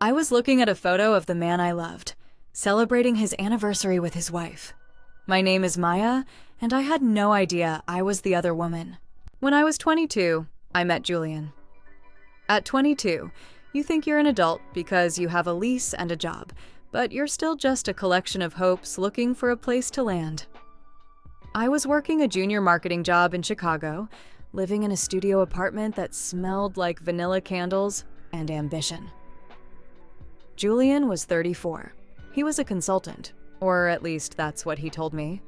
I was looking at a photo of the man I loved, celebrating his anniversary with his wife. My name is Maya, and I had no idea I was the other woman. When I was 22, I met Julian. At 22, you think you're an adult because you have a lease and a job, but you're still just a collection of hopes looking for a place to land. I was working a junior marketing job in Chicago, living in a studio apartment that smelled like vanilla candles and ambition. Julian was 34. He was a consultant, or at least that's what he told me.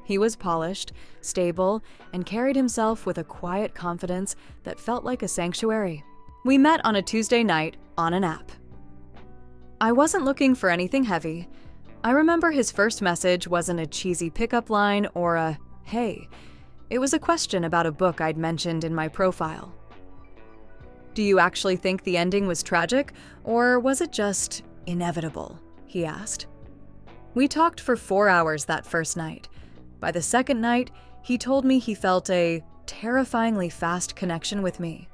He was polished, stable, and carried himself with a quiet confidence that felt like a sanctuary. We met on a Tuesday night on an app. I wasn't looking for anything heavy. I remember his first message wasn't a cheesy pickup line or a, "Hey." It was a question about a book I'd mentioned in my profile. "Do you actually think the ending was tragic, or was it just inevitable?" he asked. We talked for 4 hours that first night. By the second night, he told me he felt a terrifyingly fast connection with me.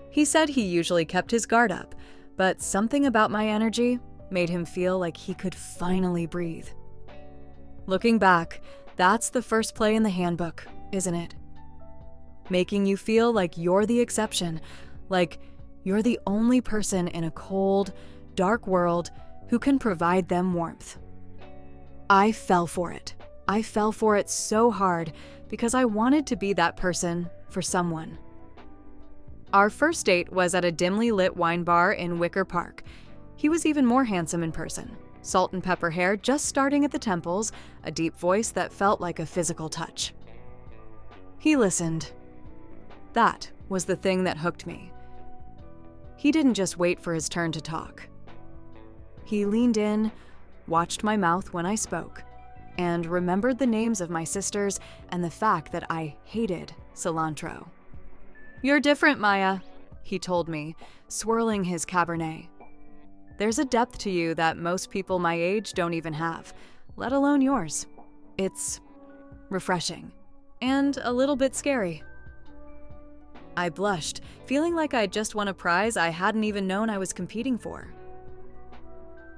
He said he usually kept his guard up, but something about my energy made him feel like he could finally breathe. Looking back, that's the first play in the handbook, isn't it? Making you feel like you're the exception, like you're the only person in a cold, dark world who can provide them warmth. I fell for it. I fell for it so hard because I wanted to be that person for someone. Our first date was at a dimly lit wine bar in Wicker Park. He was even more handsome in person. Salt and pepper hair just starting at the temples, a deep voice that felt like a physical touch. He listened. That was the thing that hooked me. He didn't just wait for his turn to talk. He leaned in, watched my mouth when I spoke, and remembered the names of my sisters and the fact that I hated cilantro. "You're different, Maya," he told me, swirling his Cabernet. "There's a depth to you that most people my age don't even have, let alone yours. It's refreshing and a little bit scary." I blushed, feeling like I'd just won a prize I hadn't even known I was competing for.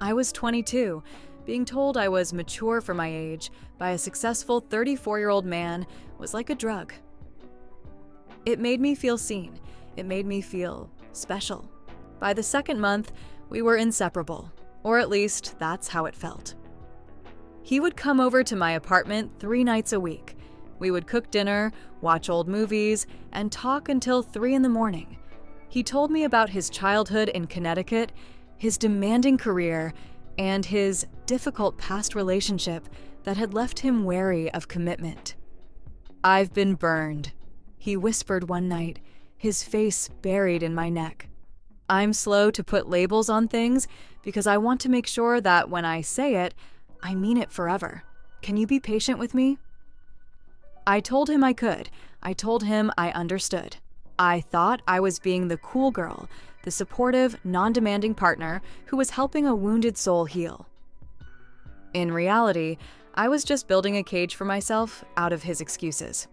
I was 22, being told I was mature for my age by a successful 34-year-old man was like a drug. It made me feel seen. It made me feel special. By the second month, we were inseparable, or at least that's how it felt. He would come over to my apartment 3 nights a week. We would cook dinner, watch old movies, and talk until 3 in the morning. He told me about his childhood in Connecticut, his demanding career, and his difficult past relationship that had left him wary of commitment. "I've been burned," he whispered one night, his face buried in my neck. "I'm slow to put labels on things because I want to make sure that when I say it, I mean it forever. Can you be patient with me?" I told him I could. I told him I understood. I thought I was being the cool girl, the supportive, non-demanding partner who was helping a wounded soul heal. In reality, I was just building a cage for myself out of his excuses.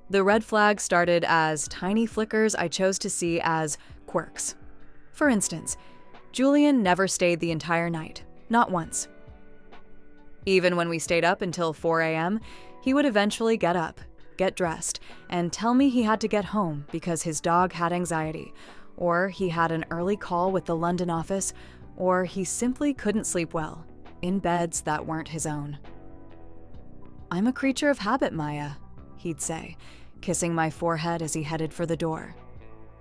The red flag started as tiny flickers I chose to see as quirks. For instance, Julian never stayed the entire night, not once. Even when we stayed up until 4 a.m., he would eventually get up, get dressed, and tell me he had to get home because his dog had anxiety, or he had an early call with the London office, or he simply couldn't sleep well, in beds that weren't his own. "I'm a creature of habit, Maya," he'd say, kissing my forehead as he headed for the door.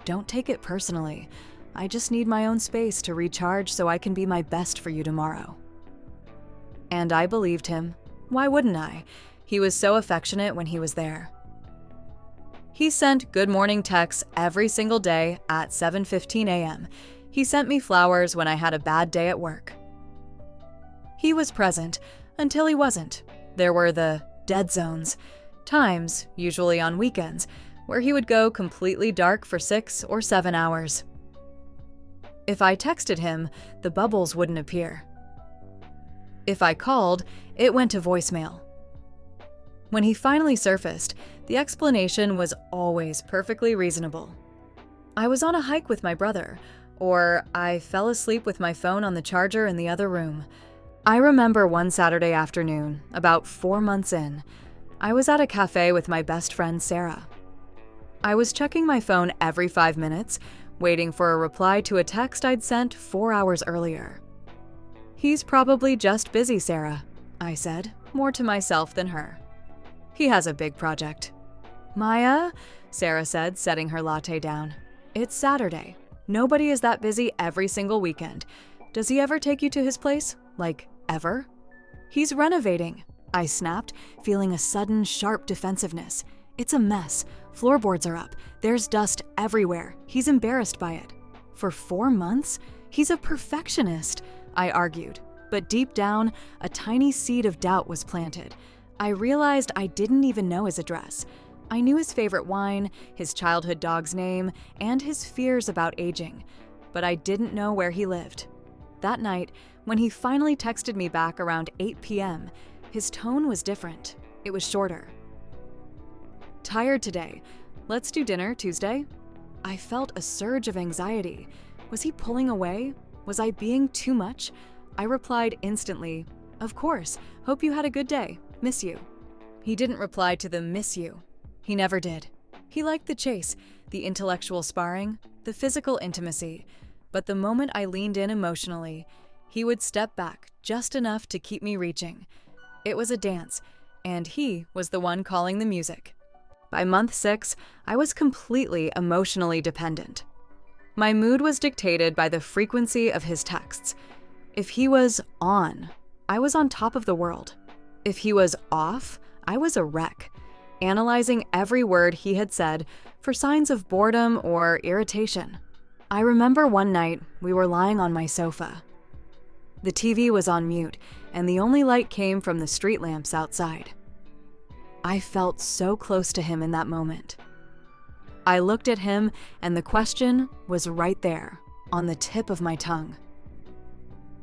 "Don't take it personally. I just need my own space to recharge so I can be my best for you tomorrow." And I believed him. Why wouldn't I? He was so affectionate when he was there. He sent good morning texts every single day at 7:15 a.m. He sent me flowers when I had a bad day at work. He was present until he wasn't. There were the dead zones, times, usually on weekends, where he would go completely dark for 6 or 7 hours. If I texted him, the bubbles wouldn't appear. If I called, it went to voicemail. When he finally surfaced, the explanation was always perfectly reasonable. I was on a hike with my brother. or I fell asleep with my phone on the charger in the other room. I remember one Saturday afternoon, about 4 months in, I was at a cafe with my best friend Sarah. I was checking my phone every 5 minutes, waiting for a reply to a text I'd sent 4 hours earlier. "He's probably just busy, Sarah," I said, more to myself than her. "He has a big project." "Maya," Sarah said, setting her latte down, "it's Saturday. Nobody is that busy every single weekend. Does he ever take you to his place? Like, ever?" "He's renovating," I snapped, feeling a sudden, sharp defensiveness. "It's a mess. Floorboards are up. There's dust everywhere. He's embarrassed by it." "For 4 months? He's a perfectionist," I argued. But deep down, a tiny seed of doubt was planted. I realized I didn't even know his address. I knew his favorite wine, his childhood dog's name, and his fears about aging, but I didn't know where he lived. That night, when he finally texted me back around 8 p.m., his tone was different. It was shorter. "Tired today. Let's do dinner Tuesday?" I felt a surge of anxiety. Was he pulling away? Was I being too much? I replied instantly, "Of course. Hope you had a good day. Miss you." He didn't reply to the "miss you." He never did. He liked the chase, the intellectual sparring, the physical intimacy, but the moment I leaned in emotionally, he would step back just enough to keep me reaching. It was a dance, and he was the one calling the music. By month 6, I was completely emotionally dependent. My mood was dictated by the frequency of his texts. If he was on, I was on top of the world. If he was off, I was a wreck, analyzing every word he had said for signs of boredom or irritation. I remember one night we were lying on my sofa. The TV was on mute, and the only light came from the street lamps outside. I felt so close to him in that moment. I looked at him, and the question was right there, on the tip of my tongue.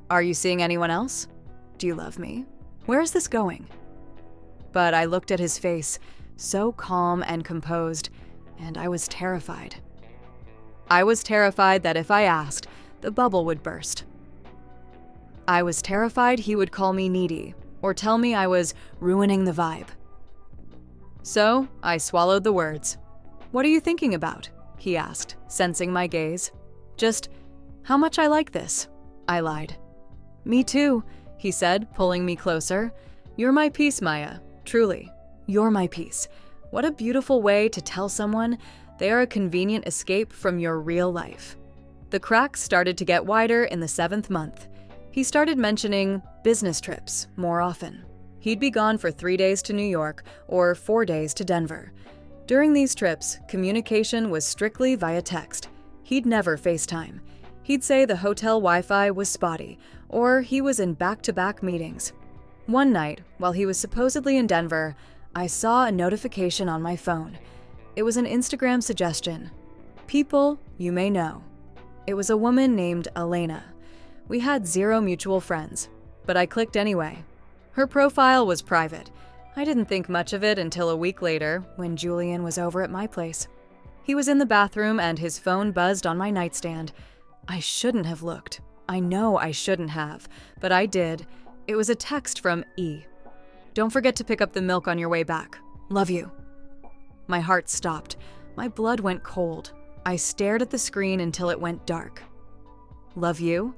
"Are you seeing anyone else? Do you love me? Where is this going?" But I looked at his face, so calm and composed, and I was terrified. I was terrified that if I asked, the bubble would burst. I was terrified he would call me needy, or tell me I was ruining the vibe. So I swallowed the words. "What are you thinking about?" he asked, sensing my gaze. "Just how much I like this," I lied. "Me too," he said, pulling me closer. "You're my piece, Maya. Truly, you're my piece." What a beautiful way to tell someone they are a convenient escape from your real life. The cracks started to get wider in the 7th month. He started mentioning business trips more often. He'd be gone for 3 days to New York or 4 days to Denver. During these trips, communication was strictly via text. He'd never FaceTime. He'd say the hotel Wi-Fi was spotty, or he was in back-to-back meetings. One night, while he was supposedly in Denver, I saw a notification on my phone. It was an Instagram suggestion. "People you may know." It was a woman named Elena. We had 0 mutual friends, but I clicked anyway. Her profile was private. I didn't think much of it until a week later, when Julian was over at my place. He was in the bathroom and his phone buzzed on my nightstand. I shouldn't have looked. I know I shouldn't have, but I did. It was a text from E. "Don't forget to pick up the milk on your way back. Love you." My heart stopped. My blood went cold. I stared at the screen until it went dark. "Love you?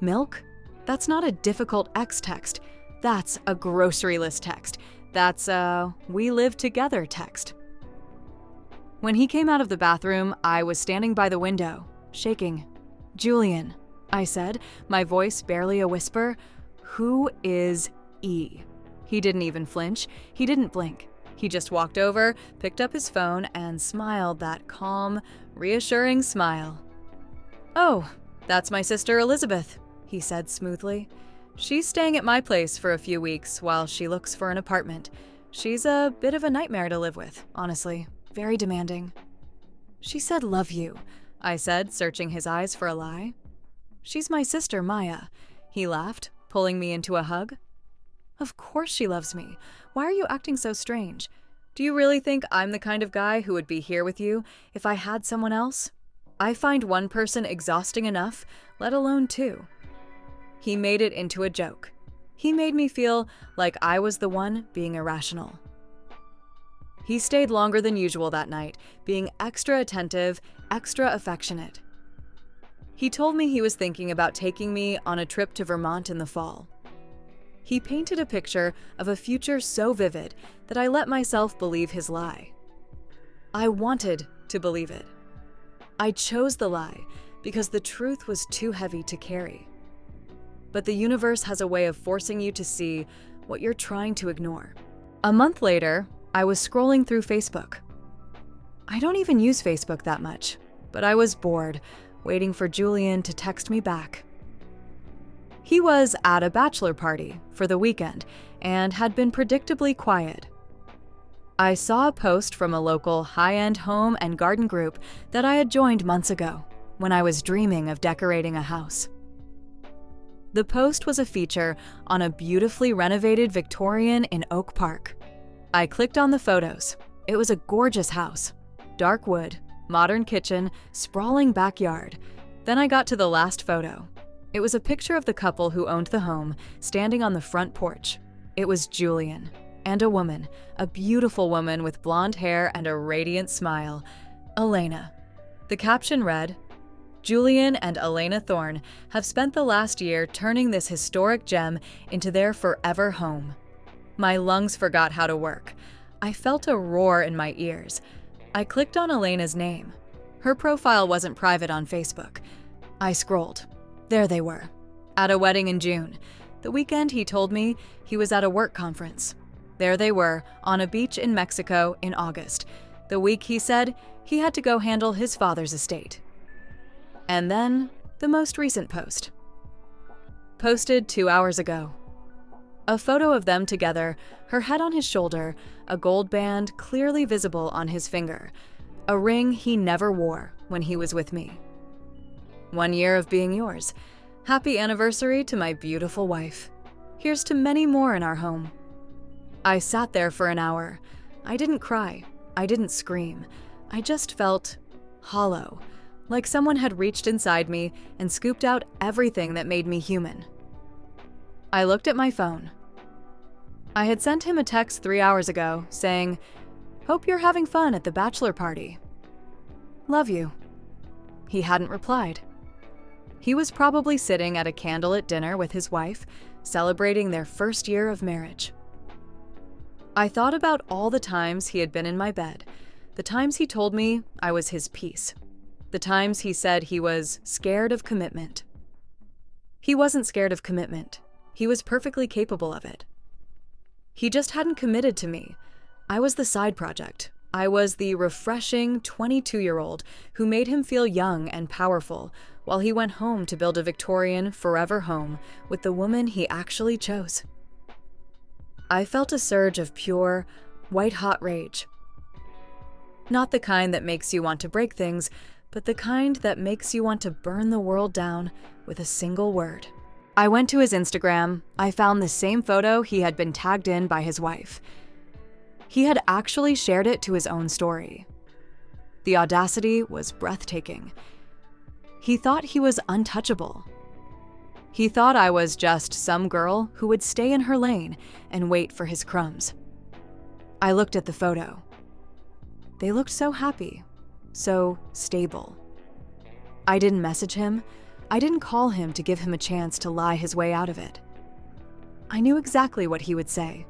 Milk? That's not a difficult ex text. That's a grocery list text. That's a we live together text." When he came out of the bathroom, I was standing by the window, shaking. "Julian," I said, my voice barely a whisper, "who is E?" He didn't even flinch. He didn't blink. He just walked over, picked up his phone, and smiled that calm, reassuring smile. "Oh, that's my sister Elizabeth," he said smoothly. "She's staying at my place for a few weeks while she looks for an apartment. She's a bit of a nightmare to live with, honestly. Very demanding." "She said love you," I said, searching his eyes for a lie. "She's my sister, Maya," he laughed, pulling me into a hug. "Of course she loves me. Why are you acting so strange? Do you really think I'm the kind of guy who would be here with you if I had someone else?" I find one person exhausting enough, let alone two. He made it into a joke. He made me feel like I was the one being irrational. He stayed longer than usual that night, being extra attentive, extra affectionate. He told me he was thinking about taking me on a trip to Vermont in the fall. He painted a picture of a future so vivid that I let myself believe his lie. I wanted to believe it. I chose the lie because the truth was too heavy to carry. But the universe has a way of forcing you to see what you're trying to ignore. A month later, I was scrolling through Facebook. I don't even use Facebook that much, but I was bored, waiting for Julian to text me back. He was at a bachelor party for the weekend and had been predictably quiet. I saw a post from a local high-end home and garden group that I had joined months ago when I was dreaming of decorating a house. The post was a feature on a beautifully renovated Victorian in Oak Park. I clicked on the photos. It was a gorgeous house. Dark wood, modern kitchen, sprawling backyard. Then I got to the last photo. It was a picture of the couple who owned the home, standing on the front porch. It was Julian and a woman, a beautiful woman with blonde hair and a radiant smile, Elena. The caption read, "Julian and Elena Thorne have spent the last year turning this historic gem into their forever home." My lungs forgot how to work. I felt a roar in my ears. I clicked on Elena's name. Her profile wasn't private on Facebook. I scrolled. There they were, at a wedding in June. The weekend he told me he was at a work conference. There they were, on a beach in Mexico in August. The week he said he had to go handle his father's estate. And then, the most recent post. Posted 2 hours ago. A photo of them together, her head on his shoulder, a gold band clearly visible on his finger, a ring he never wore when he was with me. 1 year of being yours. Happy anniversary to my beautiful wife. Here's to many more in our home. I sat there for an hour. I didn't cry. I didn't scream. I just felt hollow, like someone had reached inside me and scooped out everything that made me human. I looked at my phone. I had sent him a text 3 hours ago saying, "Hope you're having fun at the bachelor party. Love you." He hadn't replied. He was probably sitting at a candlelit dinner with his wife, celebrating their first year of marriage. I thought about all the times he had been in my bed, the times he told me I was his piece, the times he said he was scared of commitment. He wasn't scared of commitment. He was perfectly capable of it. He just hadn't committed to me. I was the side project. I was the refreshing 22-year-old who made him feel young and powerful while he went home to build a Victorian forever home with the woman he actually chose. I felt a surge of pure, white-hot rage. Not the kind that makes you want to break things, but the kind that makes you want to burn the world down with a single word. I went to his Instagram. I found the same photo he had been tagged in by his wife. He had actually shared it to his own story. The audacity was breathtaking. He thought he was untouchable. He thought I was just some girl who would stay in her lane and wait for his crumbs. I looked at the photo. They looked so happy, so stable. I didn't message him. I didn't call him to give him a chance to lie his way out of it. I knew exactly what he would say.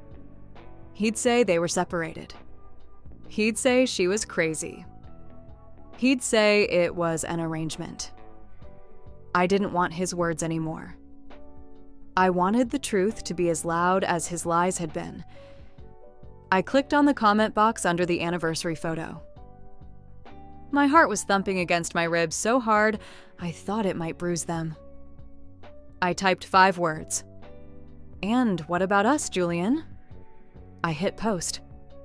He'd say they were separated. He'd say she was crazy. He'd say it was an arrangement. I didn't want his words anymore. I wanted the truth to be as loud as his lies had been. I clicked on the comment box under the anniversary photo. My heart was thumping against my ribs so hard, I thought it might bruise them. I typed 5 words. "And what about us, Julian?" I hit post.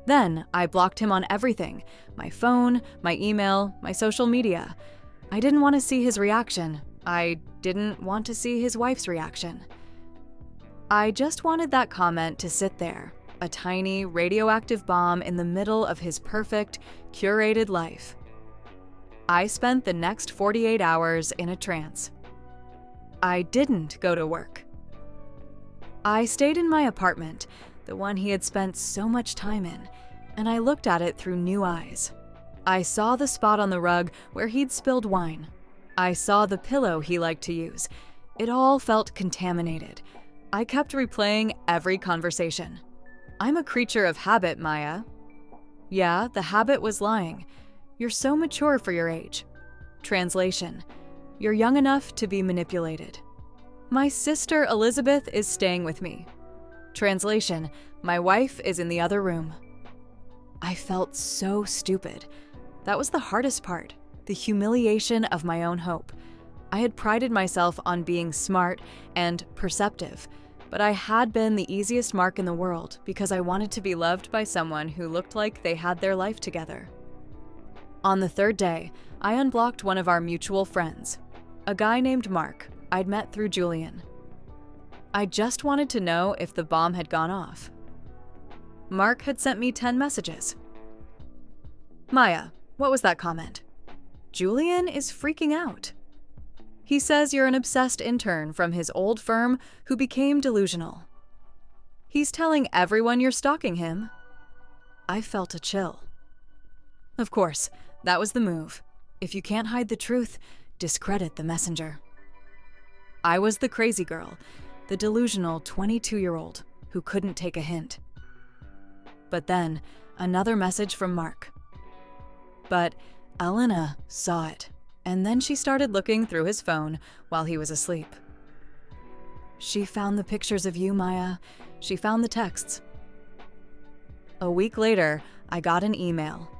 Then I blocked him on everything, my phone, my email, my social media. I didn't want to see his reaction. I didn't want to see his wife's reaction. I just wanted that comment to sit there, a tiny radioactive bomb in the middle of his perfect, curated life. I spent the next 48 hours in a trance. I didn't go to work. I stayed in my apartment, the one he had spent so much time in, and I looked at it through new eyes. I saw the spot on the rug where he'd spilled wine. I saw the pillow he liked to use. It all felt contaminated. I kept replaying every conversation. I'm a creature of habit, Maya. Yeah, the habit was lying. You're so mature for your age. Translation: you're young enough to be manipulated. My sister Elizabeth is staying with me. Translation: my wife is in the other room. I felt so stupid. That was the hardest part, the humiliation of my own hope. I had prided myself on being smart and perceptive, but I had been the easiest mark in the world because I wanted to be loved by someone who looked like they had their life together. On the third day, I unblocked one of our mutual friends, a guy named Mark I'd met through Julian. I just wanted to know if the bomb had gone off. Mark had sent me 10 messages. Maya, what was that comment? Julian is freaking out. He says you're an obsessed intern from his old firm who became delusional. He's telling everyone you're stalking him. I felt a chill. Of course, that was the move. If you can't hide the truth, discredit the messenger. I was the crazy girl, the delusional 22-year-old who couldn't take a hint. But then, another message from Mark. But Elena saw it, and then she started looking through his phone while he was asleep. She found the pictures of you, Maya. She found the texts. A week later, I got an email.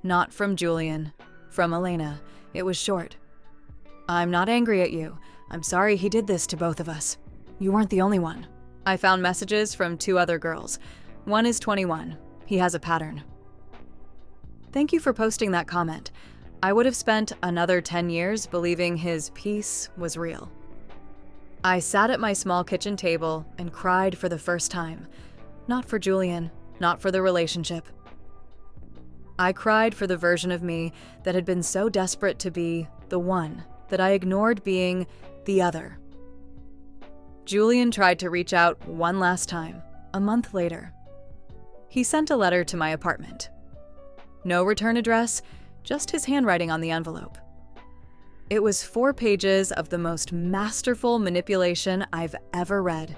Not from Julian, from Elena. It was short. I'm not angry at you. I'm sorry he did this to both of us. You weren't the only one. I found messages from 2 other girls. One is 21. He has a pattern. Thank you for posting that comment. I would have spent another 10 years believing his peace was real. I sat at my small kitchen table and cried for the first time. Not for Julian, not for the relationship. I cried for the version of me that had been so desperate to be the one that I ignored being the other. Julian tried to reach out one last time, a month later. He sent a letter to my apartment. No return address, just his handwriting on the envelope. It was 4 pages of the most masterful manipulation I've ever read.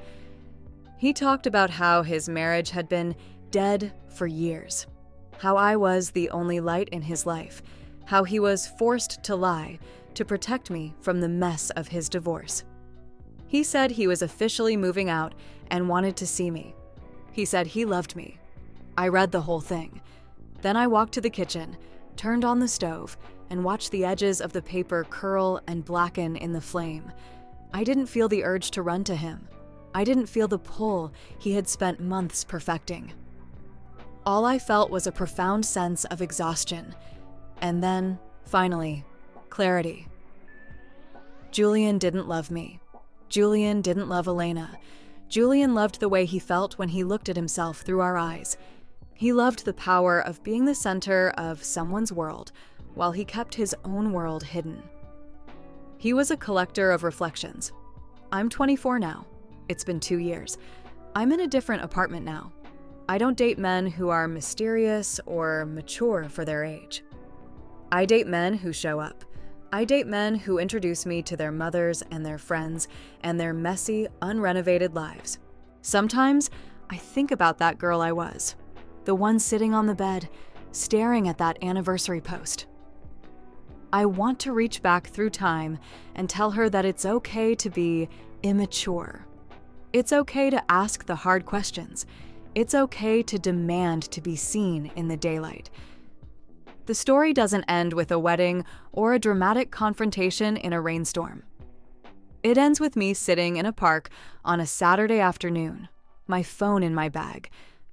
He talked about how his marriage had been dead for years, how I was the only light in his life, how he was forced to lie to protect me from the mess of his divorce. He said he was officially moving out and wanted to see me. He said he loved me. I read the whole thing. Then I walked to the kitchen, turned on the stove, and watched the edges of the paper curl and blacken in the flame. I didn't feel the urge to run to him. I didn't feel the pull he had spent months perfecting. All I felt was a profound sense of exhaustion. And then, finally, clarity. Julian didn't love me. Julian didn't love Elena. Julian loved the way he felt when he looked at himself through our eyes. He loved the power of being the center of someone's world while he kept his own world hidden. He was a collector of reflections. I'm 24 now. It's been 2 years. I'm in a different apartment now. I don't date men who are mysterious or mature for their age. I date men who show up. I date men who introduce me to their mothers and their friends and their messy, unrenovated lives. Sometimes I think about that girl I was, the one sitting on the bed, staring at that anniversary post. I want to reach back through time and tell her that it's okay to be immature. It's okay to ask the hard questions. It's okay to demand to be seen in the daylight. The story doesn't end with a wedding or a dramatic confrontation in a rainstorm. It ends with me sitting in a park on a Saturday afternoon, my phone in my bag,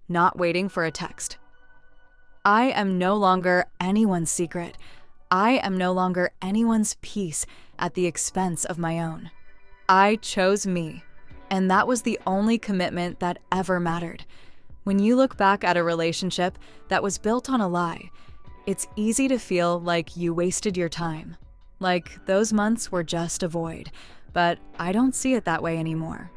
not waiting for a text. I am no longer anyone's secret. I am no longer anyone's peace at the expense of my own. I chose me, and that was the only commitment that ever mattered. When you look back at a relationship that was built on a lie, It's easy to feel like you wasted your time, like those months were just a void, but I don't see it that way anymore.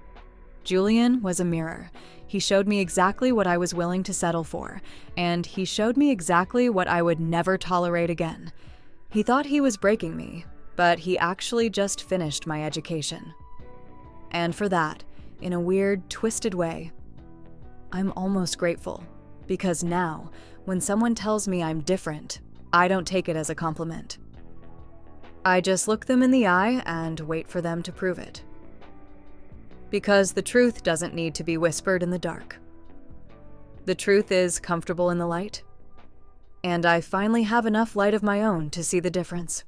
Julian was a mirror. He showed me exactly what I was willing to settle for, and he showed me exactly what I would never tolerate again. He thought he was breaking me, but he actually just finished my education. And for that, in a weird, twisted way, I'm almost grateful, because now, when someone tells me I'm different, I don't take it as a compliment. I just look them in the eye and wait for them to prove it. Because the truth doesn't need to be whispered in the dark. The truth is comfortable in the light, and I finally have enough light of my own to see the difference.